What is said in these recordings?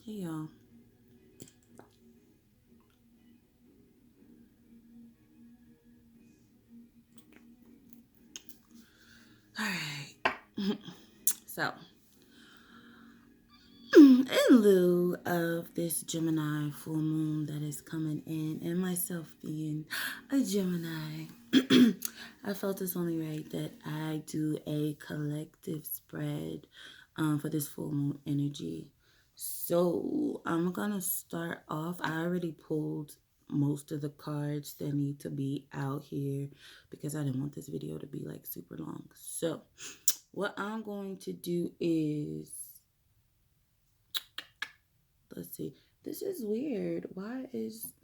Hey y'all. Alright. So, in lieu of this Gemini full moon that is coming in, and myself being a Gemini, I felt it's only right that I do a collective spread for this full moon energy. So, I'm gonna start off. I already pulled most of the cards that need to be out here because I didn't want this video to be like super long. So, what I'm going to do is, let's see. This is weird. Why is,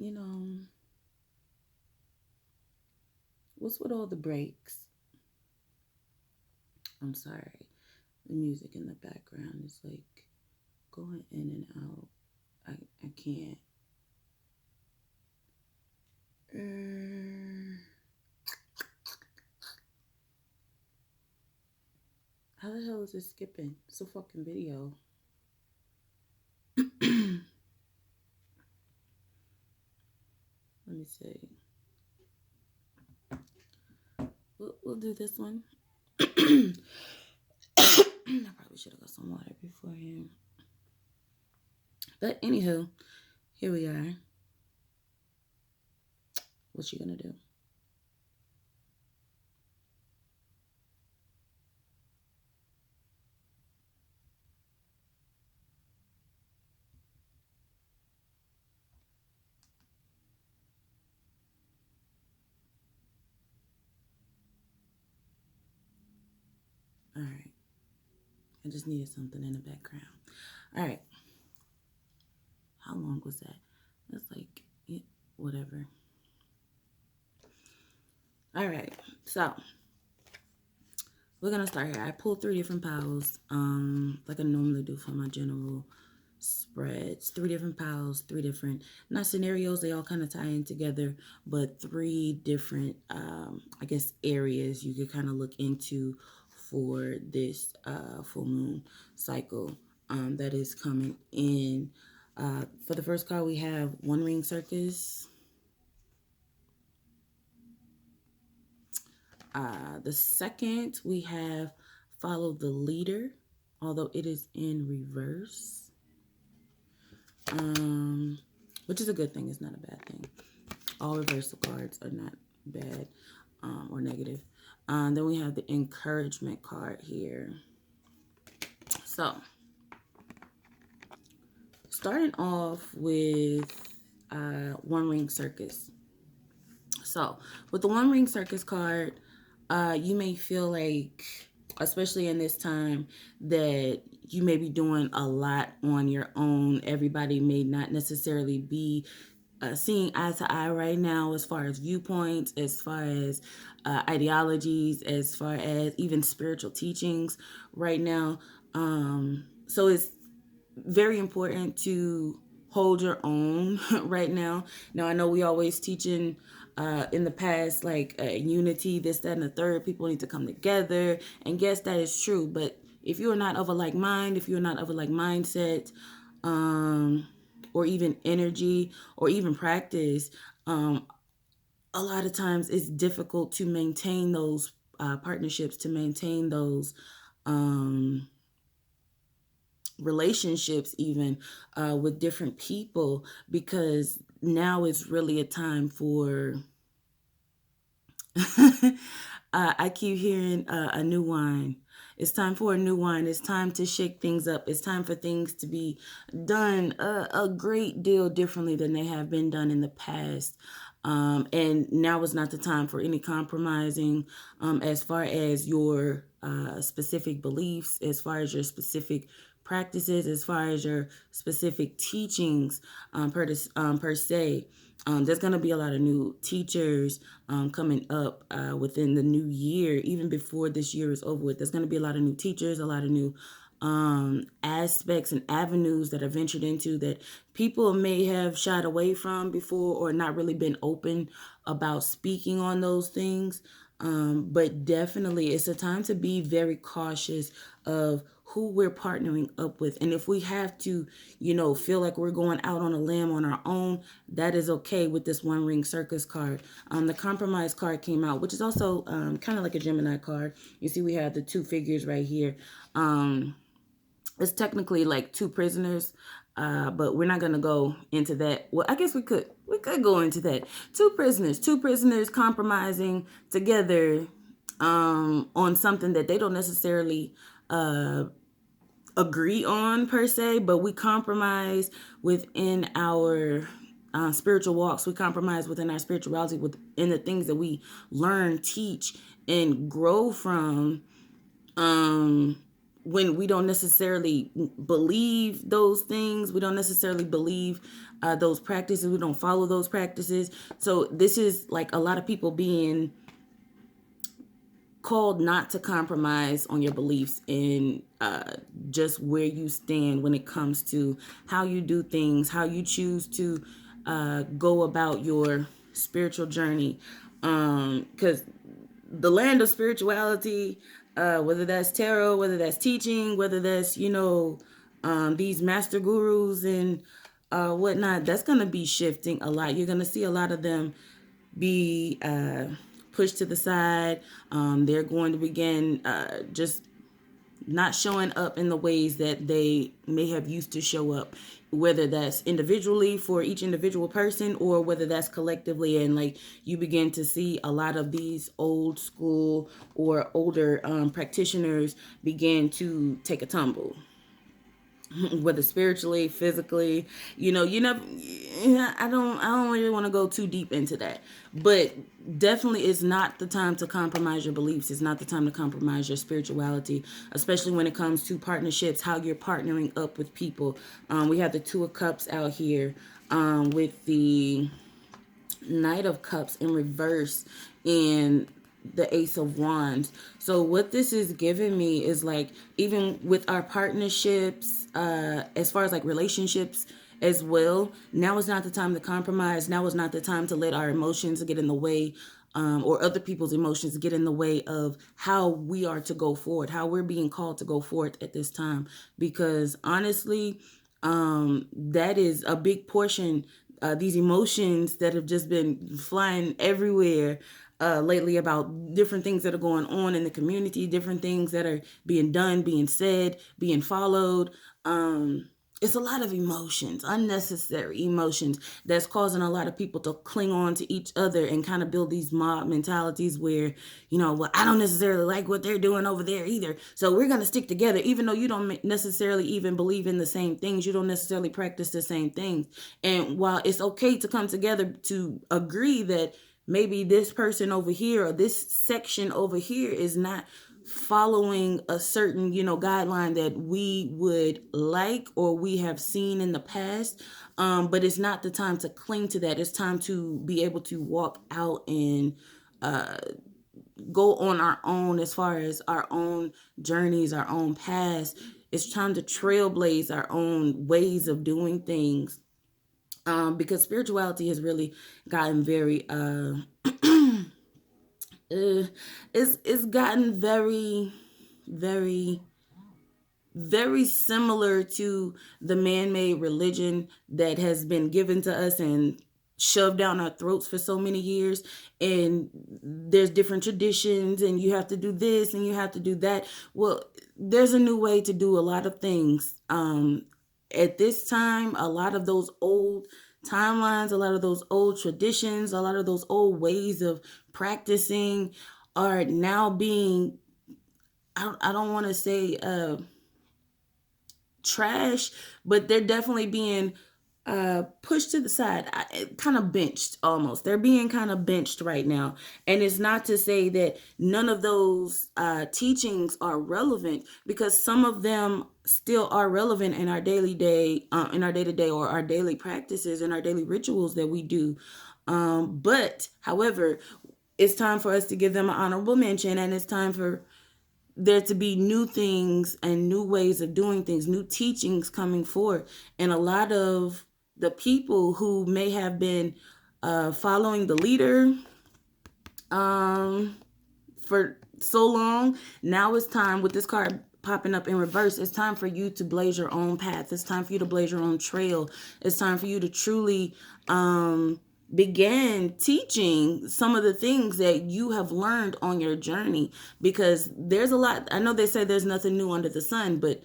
what's with all the breaks? I'm sorry. The music in the background is like going in and out. I can't. How the hell is it skipping? It's a fucking video. Let me see. We'll do this one. I probably should have got some water beforehand. But anywho, here we are. What you gonna do? All right. I just needed something in the background. All right. How long was that? That's like, yeah, whatever. All right. So, we're going to start here. I pulled 3 different piles, like I normally do for my general spreads. 3 different piles, 3 different, not scenarios. They all kind of tie in together, but 3 different, I guess, areas you could kind of look into for this full moon cycle that is coming in. For the first card, we have One Ring Circus. The second, we have Follow the Leader, although it is in reverse, which is a good thing. It's not a bad thing. All reversal cards are not bad or negative. Then we have the Encouragement card here. So, starting off with One Ring Circus. So, with the One Ring Circus card, you may feel like, especially in this time, that you may be doing a lot on your own. Everybody may not necessarily be seeing eye to eye right now as far as viewpoints, as far as ideologies, as far as even spiritual teachings right now. So it's very important to hold your own right now. Now, I know we always teaching in the past, like unity, this, that, and the third. People need to come together. And yes, that is true. But if you are not of a like mind, if you're not of a like mindset, or even energy, or even practice, a lot of times it's difficult to maintain those partnerships, to maintain those relationships, even with different people, because now it's really a time for I keep hearing a new wine. It's time for a new wine. It's time to shake things up. It's time for things to be done a great deal differently than they have been done in the past. And now is not the time for any compromising as far as your specific beliefs, as far as your specific practices, as far as your specific teachings per se. There's going to be a lot of new teachers coming up within the new year, even before this year is over with. There's going to be a lot of new teachers, a lot of new aspects and avenues that are ventured into that people may have shied away from before, or not really been open about speaking on those things. But definitely it's a time to be very cautious of who we're partnering up with. And if we have to, feel like we're going out on a limb on our own, that is okay with this One Ring Circus card. The Compromise card came out, which is also kind of like a Gemini card. You see we have the two figures right here. It's technically like two prisoners, but we're not gonna go into that. Well, I guess we could go into that. Two prisoners compromising together on something that they don't necessarily agree on per se, but we compromise within our spiritual walks. We compromise within our spirituality, within the things that we learn, teach, and grow from. When we don't necessarily believe those things, we don't necessarily believe those practices, we don't follow those practices. So this is like a lot of people being called not to compromise on your beliefs and just where you stand when it comes to how you do things, how you choose to go about your spiritual journey. Because the land of spirituality, whether that's tarot, whether that's teaching, whether that's, these master gurus and whatnot, that's going to be shifting a lot. You're going to see a lot of them be pushed to the side. They're going to begin just not showing up in the ways that they may have used to show up, whether that's individually for each individual person or whether that's collectively. And like you begin to see a lot of these old school or older practitioners begin to take a tumble. Whether spiritually, physically, you never, I don't really want to go too deep into that, but definitely it's not the time to compromise your beliefs. It's not the time to compromise your spirituality, especially when it comes to partnerships, how you're partnering up with people. We have the Two of Cups out here with the Knight of Cups in reverse and the Ace of Wands. So what this is giving me is like, even with our partnerships, as far as like relationships as well, now is not the time to compromise. Now is not the time to let our emotions get in the way, or other people's emotions get in the way of how we are to go forward, how we're being called to go forward at this time. Because honestly, that is a big portion. These emotions that have just been flying everywhere lately about different things that are going on in the community, different things that are being done, being said, being followed. It's a lot of emotions, unnecessary emotions, that's causing a lot of people to cling on to each other and kind of build these mob mentalities where, well, I don't necessarily like what they're doing over there either, so we're going to stick together, even though you don't necessarily even believe in the same things. You don't necessarily practice the same things. And while it's okay to come together to agree that maybe this person over here or this section over here is not following a certain, guideline that we would like or we have seen in the past. But it's not the time to cling to that. It's time to be able to walk out and go on our own as far as our own journeys, our own paths. It's time to trailblaze our own ways of doing things. Because spirituality has really gotten very it's gotten very, very, very similar to the man-made religion that has been given to us and shoved down our throats for so many years. And there's different traditions and you have to do this and you have to do that. Well, there's a new way to do a lot of things. At this time, a lot of those old timelines, a lot of those old traditions, a lot of those old ways of practicing are now being, I don't want to say trash, but they're definitely being pushed to the side, kind of benched almost. They're being kind of benched right now. And it's not to say that none of those teachings are relevant, because some of them still are relevant in our in our day-to-day or our daily practices and our daily rituals that we do. But however, it's time for us to give them an honorable mention, and it's time for there to be new things and new ways of doing things, new teachings coming forth. And a lot of the people who may have been following the leader for so long, now it's time with this card popping up in reverse. It's time for you to blaze your own path. It's time for you to blaze your own trail. It's time for you to truly begin teaching some of the things that you have learned on your journey, because there's a lot. I know they say there's nothing new under the sun, but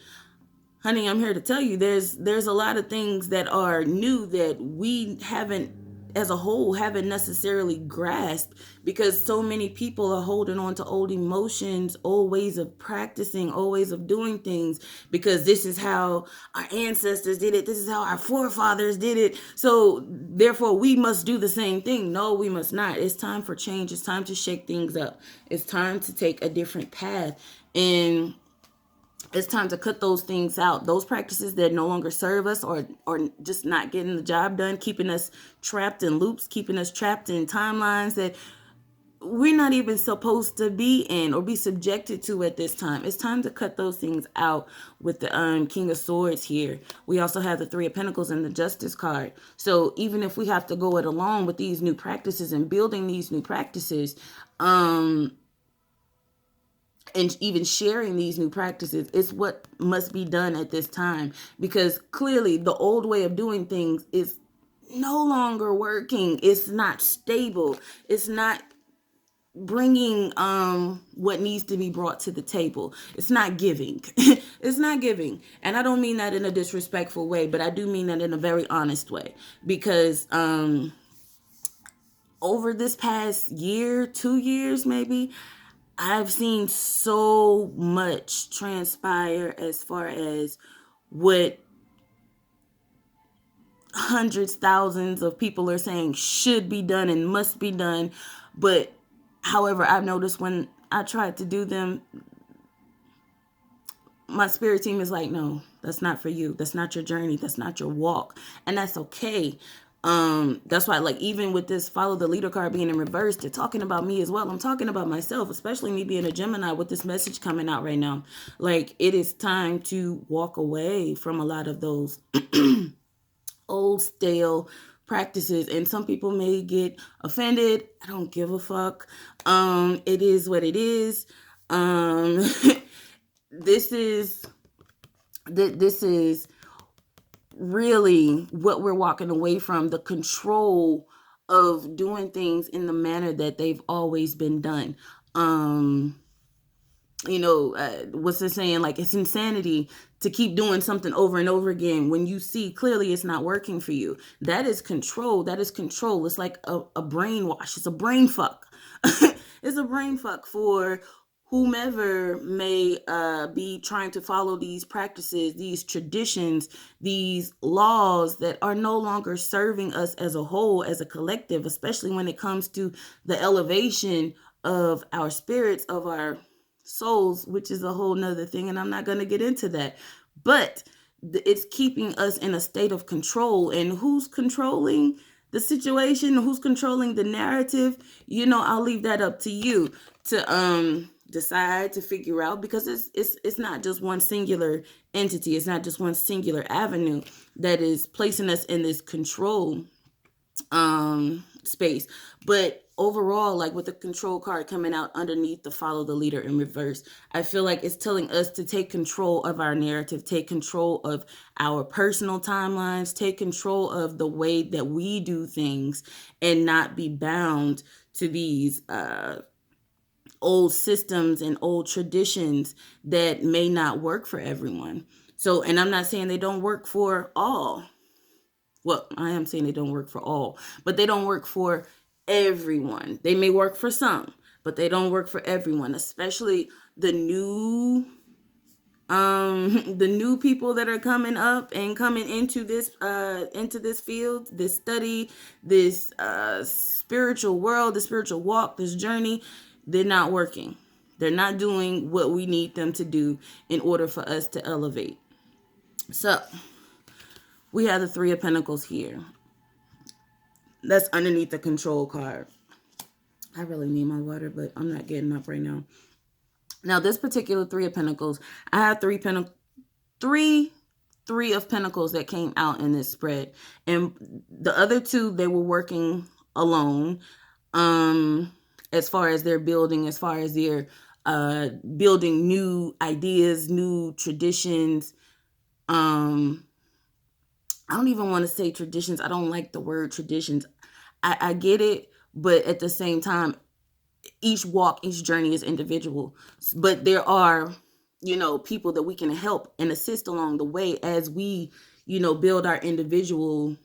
honey, I'm here to tell you there's a lot of things that are new that we haven't, as a whole, haven't necessarily grasped, because so many people are holding on to old emotions, old ways of practicing, old ways of doing things, because this is how our ancestors did it, this is how our forefathers did it, so therefore we must do the same thing. No, we must not. It's time for change. It's time to shake things up. It's time to take a different path, and it's time to cut those things out, those practices that no longer serve us, or just not getting the job done, keeping us trapped in loops, keeping us trapped in timelines that we're not even supposed to be in or be subjected to at this time. It's time to cut those things out with the King of Swords here. We also have the Three of Pentacles and the Justice card. So even if we have to go it alone with these new practices and building these new practices, and even sharing these new practices, is what must be done at this time, because clearly the old way of doing things is no longer working. It's not stable. It's not bringing what needs to be brought to the table. It's not giving. It's not giving. And I don't mean that in a disrespectful way, but I do mean that in a very honest way, because over this past year, 2 years maybe, I've seen so much transpire as far as what hundreds, thousands of people are saying should be done and must be done. But however, I've noticed when I tried to do them, my spirit team is like, no, that's not for you. That's not your journey. That's not your walk. And that's okay. That's why, like, even with this follow the leader card being in reverse, they're talking about me as well. I'm talking about myself, especially me being a Gemini with this message coming out right now. Like, it is time to walk away from a lot of those old stale practices. And some people may get offended. I don't give a fuck. It is what it is. This is really what we're walking away from, the control of doing things in the manner that they've always been done. What's the saying? Like, it's insanity to keep doing something over and over again when you see clearly it's not working for you. That is control. That is control. It's like a brainwash. It's a brain fuck. It's a brain fuck for whomever may be trying to follow these practices, these traditions, these laws that are no longer serving us as a whole, as a collective, especially when it comes to the elevation of our spirits, of our souls, which is a whole nother thing. And I'm not going to get into that. But it's keeping us in a state of control. And who's controlling the situation? Who's controlling the narrative? I'll leave that up to you to decide, to figure out, because it's not just one singular entity. It's not just one singular avenue that is placing us in this control space. But overall, like with the control card coming out underneath the follow the leader in reverse, I feel like it's telling us to take control of our narrative, take control of our personal timelines, take control of the way that we do things, and not be bound to these old systems and old traditions that may not work for everyone. So, and I'm not saying they don't work for all. Well, I am saying they don't work for all, but they don't work for everyone. They may work for some, but they don't work for everyone, especially the new people that are coming up and coming into this field, this study, this spiritual world, the spiritual walk, this journey. They're not working. They're not doing what we need them to do in order for us to elevate. So we have the Three of Pentacles here. That's underneath the control card. I really need my water, but I'm not getting up right now. Now, this particular Three of Pentacles, I have three of Pentacles that came out in this spread. And the other two, they were working alone. As far as their building, as far as their building new ideas, new traditions. I don't even want to say traditions. I don't like the word traditions. I get it, but at the same time, each walk, each journey is individual. But there are, people that we can help and assist along the way as we, build our individual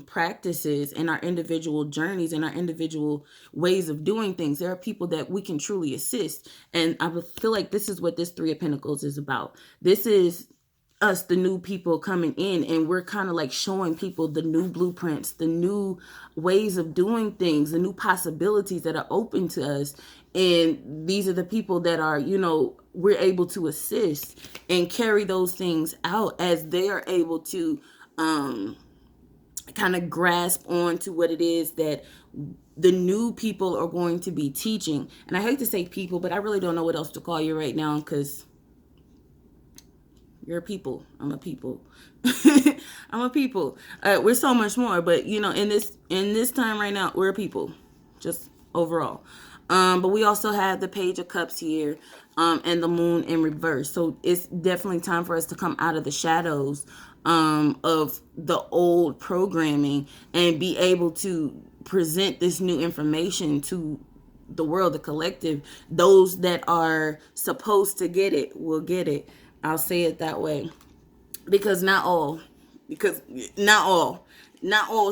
practices and our individual journeys and our individual ways of doing things. There are people that we can truly assist. And I feel like this is what this Three of Pentacles is about. This is us, the new people coming in, and we're kind of like showing people the new blueprints, the new ways of doing things, the new possibilities that are open to us. And these are the people that are, we're able to assist and carry those things out as they are able to kind of grasp on to what it is that the new people are going to be teaching. And I hate to say people, but I really don't know what else to call you right now, because you're a people. I'm a people. I'm a people. We're so much more, but in this time right now, we're a people, just overall. But we also have the Page of Cups here, and the Moon in reverse. So it's definitely time for us to come out of the shadows of the old programming and be able to present this new information to the world, the collective. Those that are supposed to get it will get it. I'll say it that way, because not all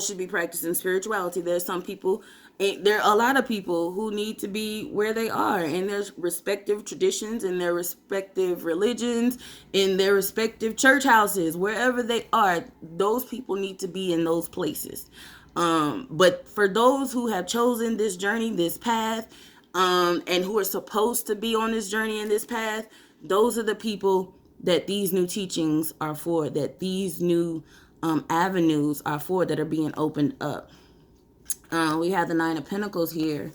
should be practicing spirituality. There's some people, there are a lot of people who need to be where they are in their respective traditions, in their respective religions, in their respective church houses, wherever they are. Those people need to be in those places. But for those who have chosen this journey, this path, and who are supposed to be on this journey and this path, those are the people that these new teachings are for, that these new avenues are for, that are being opened up. We have the Nine of Pentacles here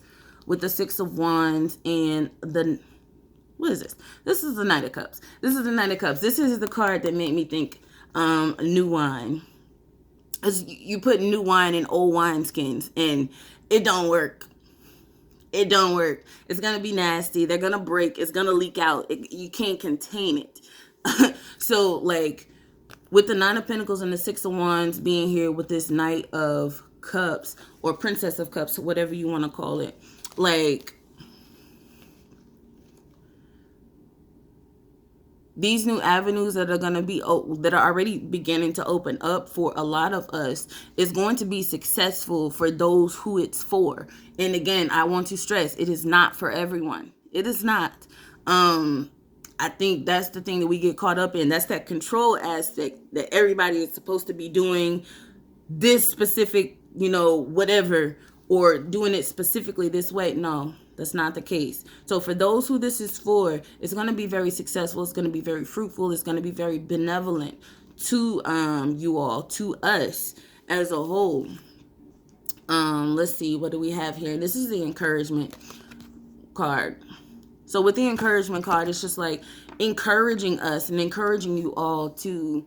with the Six of Wands and what is this? This is the Knight of Cups. This is the Knight of Cups. This is the card that made me think new wine. As you put new wine in old wineskins, and it don't work. It don't work. It's going to be nasty. They're going to break. It's going to leak out. You can't contain it. So, like, with the Nine of Pentacles and the Six of Wands being here with this Knight of Cups, or Princess of Cups, whatever you want to call it, like, these new avenues that are going to be, that are already beginning to open up for a lot of us, is going to be successful for those who it's for. And again, I want to stress, it is not for everyone. It is not. I think that's the thing that we get caught up in. That's that control aspect, that everybody is supposed to be doing this specific, whatever, or doing it specifically this way. No, that's not the case. So for those who this is for, it's going to be very successful. It's going to be very fruitful. It's going to be very benevolent to you all, to us as a whole. Let's see, what do we have here? This is the encouragement card. So with the encouragement card, it's just like encouraging us and encouraging you all to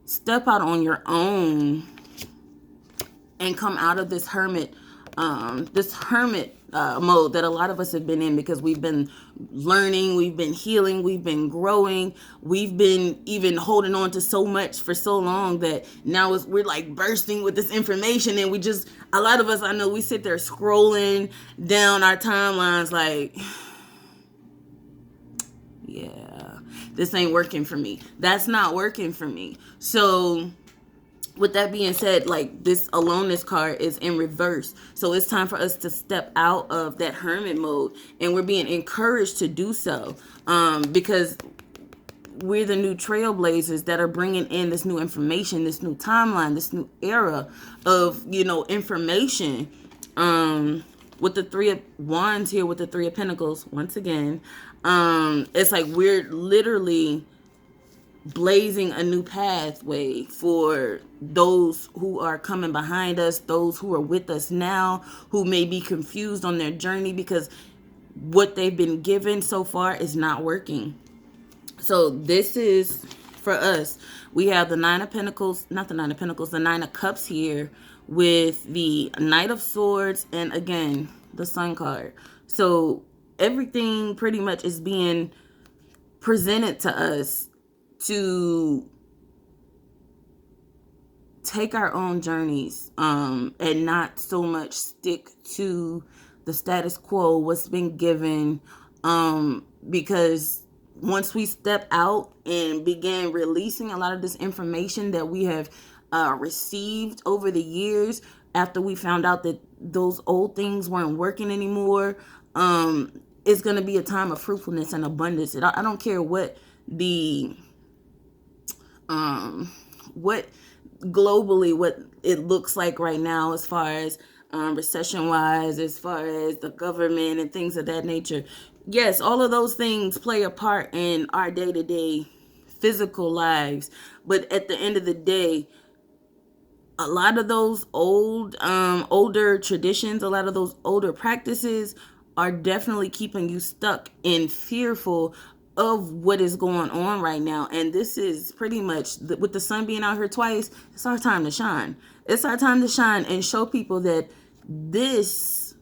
step out on your own and come out of this hermit mode that a lot of us have been in, because we've been learning, we've been healing, we've been growing, we've been even holding on to so much for so long that now we're like bursting with this information, and a lot of us, I know, we sit there scrolling down our timelines like, yeah, this ain't working for me. That's not working for me. So with that being said, like, this aloneness card is in reverse. So it's time for us to step out of that hermit mode, and we're being encouraged to do so, because we're the new trailblazers that are bringing in this new information, this new timeline, this new era of, information. With the Three of Wands here, with the Three of Pentacles, once again, it's like we're literally blazing a new pathway for those who are coming behind us, those who are with us now, who may be confused on their journey because what they've been given so far is not working. So this is for us. We have the Nine of Pentacles, not the Nine of Pentacles, the Nine of Cups here with the Knight of Swords, and again, the Sun card. So everything pretty much is being presented to us to take our own journeys, and not so much stick to the status quo, what's been given, because once we step out and begin releasing a lot of this information that we have received over the years, after we found out that those old things weren't working anymore, it's going to be a time of fruitfulness and abundance. And I don't care what the what globally what it looks like right now, as far as recession wise, as far as the government and things of that nature. Yes, all of those things play a part in our day-to-day physical lives, but at the end of the day, a lot of those older traditions, a lot of those older practices are definitely keeping you stuck and fearful of what is going on right now. And this is pretty much, with the sun being out here twice, it's our time to shine. It's our time to shine and show people that this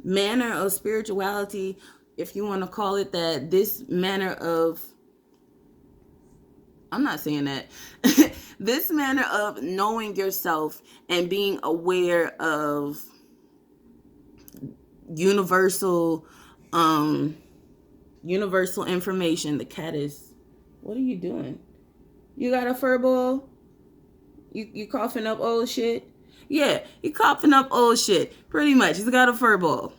manner of spirituality, if you want to call it that, this manner of, I'm not saying that, this manner of knowing yourself and being aware of universal information. The cat is, what are you doing? You got a fur ball? You coughing up old shit? Yeah, he coughing up old shit. Pretty much. He's got a fur ball.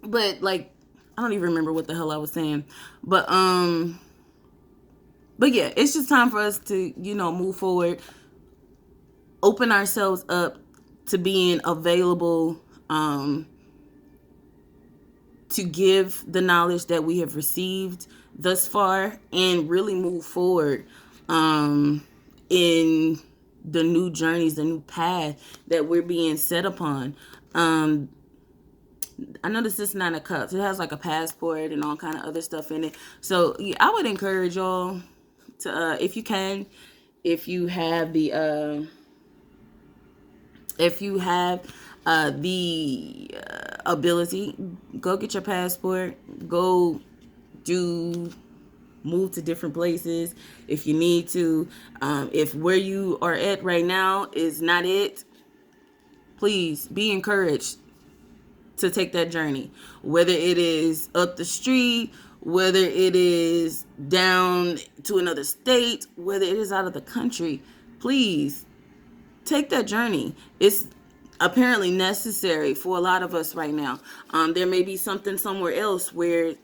But like, I don't even remember what the hell I was saying. But yeah, it's just time for us to, move forward, open ourselves up to being available, to give the knowledge that we have received thus far, and really move forward in the new journeys, the new path that we're being set upon. I noticed this 9 of Cups. It has like a passport and all kind of other stuff in it. So yeah, I would encourage y'all to, if you can, if you have the ability, go get your passport. Go move to different places if you need to. If where you are at right now is not it, please be encouraged to take that journey. Whether it is up the street, whether it is down to another state, whether it is out of the country, please take that journey. It's apparently necessary for a lot of us right now. There may be something somewhere else where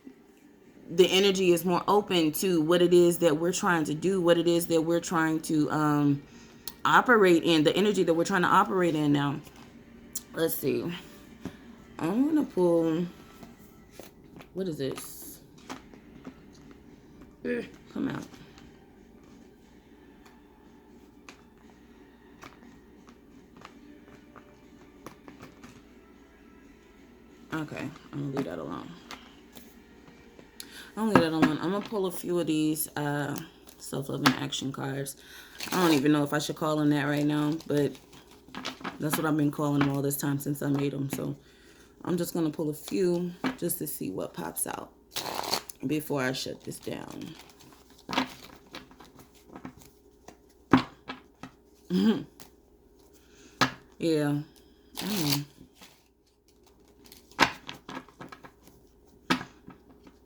the energy is more open to what it is that we're trying to do, what it is that we're trying to operate in, the energy that we're trying to operate in now. Let's see. I'm going to pull, what is this? Come out. Okay, I'm going to leave that alone. I'm going to pull a few of these self-loving action cards. I don't even know if I should call them that right now, but that's what I've been calling them all this time since I made them. So I'm just going to pull a few just to see what pops out before I shut this down. Yeah.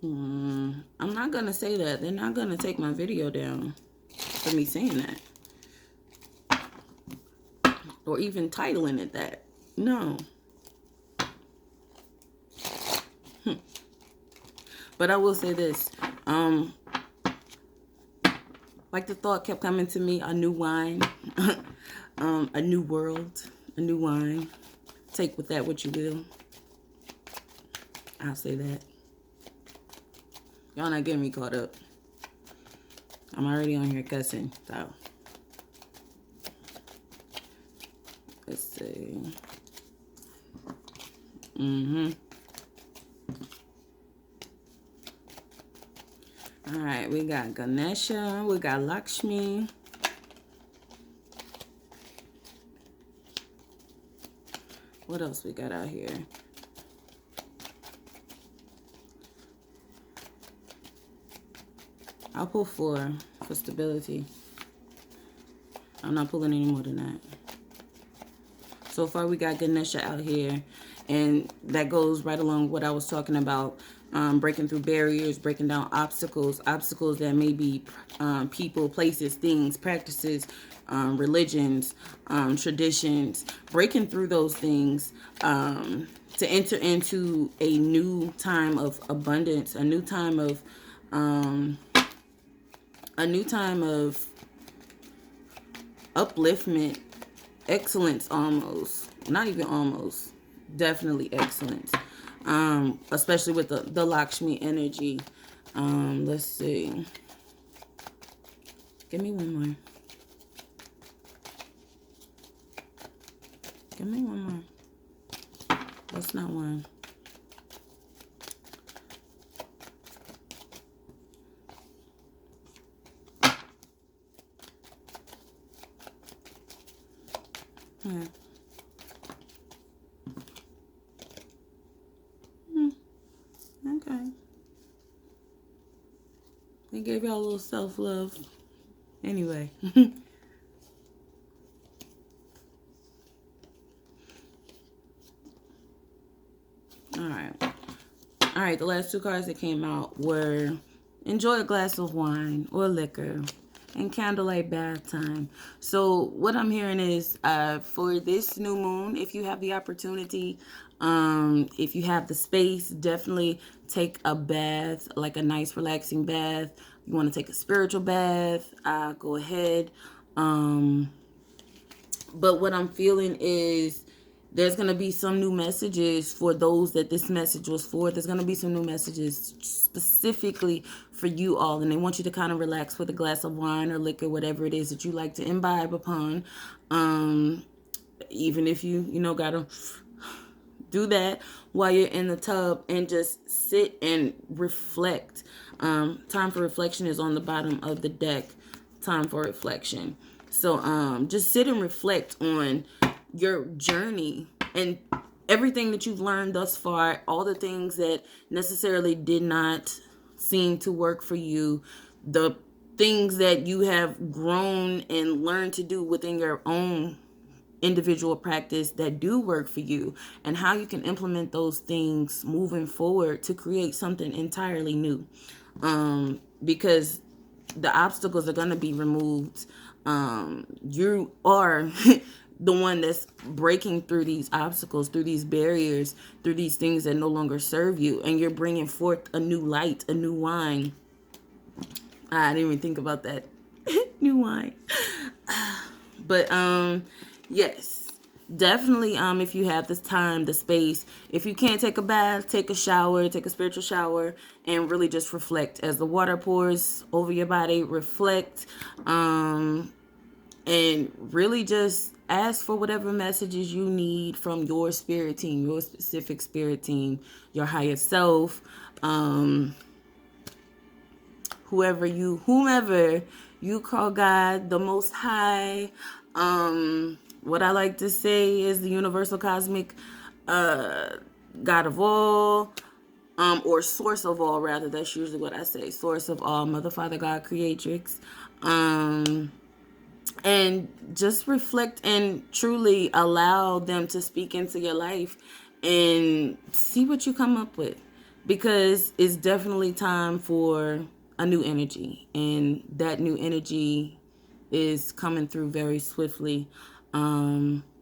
I'm not going to say that. They're not going to take my video down for me saying that. Or even titling it that. No. But I will say this. Like the thought kept coming to me, a new wine. A new world. A new wine. Take with that what you will. I'll say that. Y'all not getting me caught up. I'm already on here cussing, so. Let's see. All right, we got Ganesha, we got Lakshmi. What else we got out here? I'll pull 4 for stability. I'm not pulling any more than that. So far, we got Ganesha out here. And that goes right along what I was talking about. Breaking through barriers, breaking down obstacles that may be people, places, things, practices, religions, traditions, breaking through those things to enter into a new time of abundance, a new time of upliftment, excellence, almost, not even almost, definitely excellence. Especially with the Lakshmi energy. Let's see. Give me one more. Give me one more. That's not one. Yeah. Okay. They gave y'all a little self-love. Anyway. All right, the last 2 cards that came out were enjoy a glass of wine or liquor and candlelight bath time. So what I'm hearing is for this new moon, if you have the opportunity, if you have the space, definitely take a bath, like a nice relaxing bath. You want to take a spiritual bath, go ahead. But what I'm feeling is there's going to be some new messages for those that this message was for. There's going to be some new messages specifically for you all. And they want you to kind of relax with a glass of wine or liquor, whatever it is that you like to imbibe upon. Even if you got to do that while you're in the tub and just sit and reflect. Time for reflection is on the bottom of the deck. Time for reflection. So just sit and reflect on your journey and everything that you've learned thus far, all the things that necessarily did not seem to work for you, the things that you have grown and learned to do within your own individual practice that do work for you, and how you can implement those things moving forward to create something entirely new. Because the obstacles are going to be removed. You are the one that's breaking through these obstacles, through these barriers, through these things that no longer serve you, and you're bringing forth a new light, a new wine. I didn't even think about that. New wine. But yes, definitely if you have this time, the space, if you can't take a bath, take a shower, take a spiritual shower, and really just reflect as the water pours over your body. Reflect and really just ask for whatever messages you need from your spirit team, your specific spirit team, your higher self, whomever you call God, the Most High. What I like to say is the universal cosmic God of all, or source of all, rather. That's usually what I say. Source of all, Mother, Father, God, Creatrix. And just reflect and truly allow them to speak into your life and see what you come up with, because it's definitely time for a new energy, and that new energy is coming through very swiftly.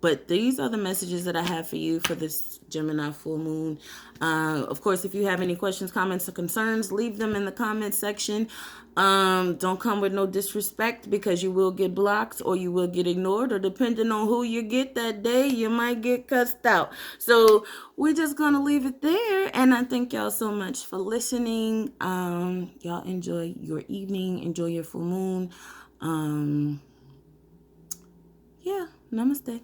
But these are the messages that I have for you for this Gemini full moon. Of course, if you have any questions, comments, or concerns, leave them in the comment section. Don't come with no disrespect, because you will get blocked or you will get ignored, or depending on who you get that day, you might get cussed out. So we're just going to leave it there. And I thank y'all so much for listening. Y'all enjoy your evening. Enjoy your full moon. Yeah. Namaste.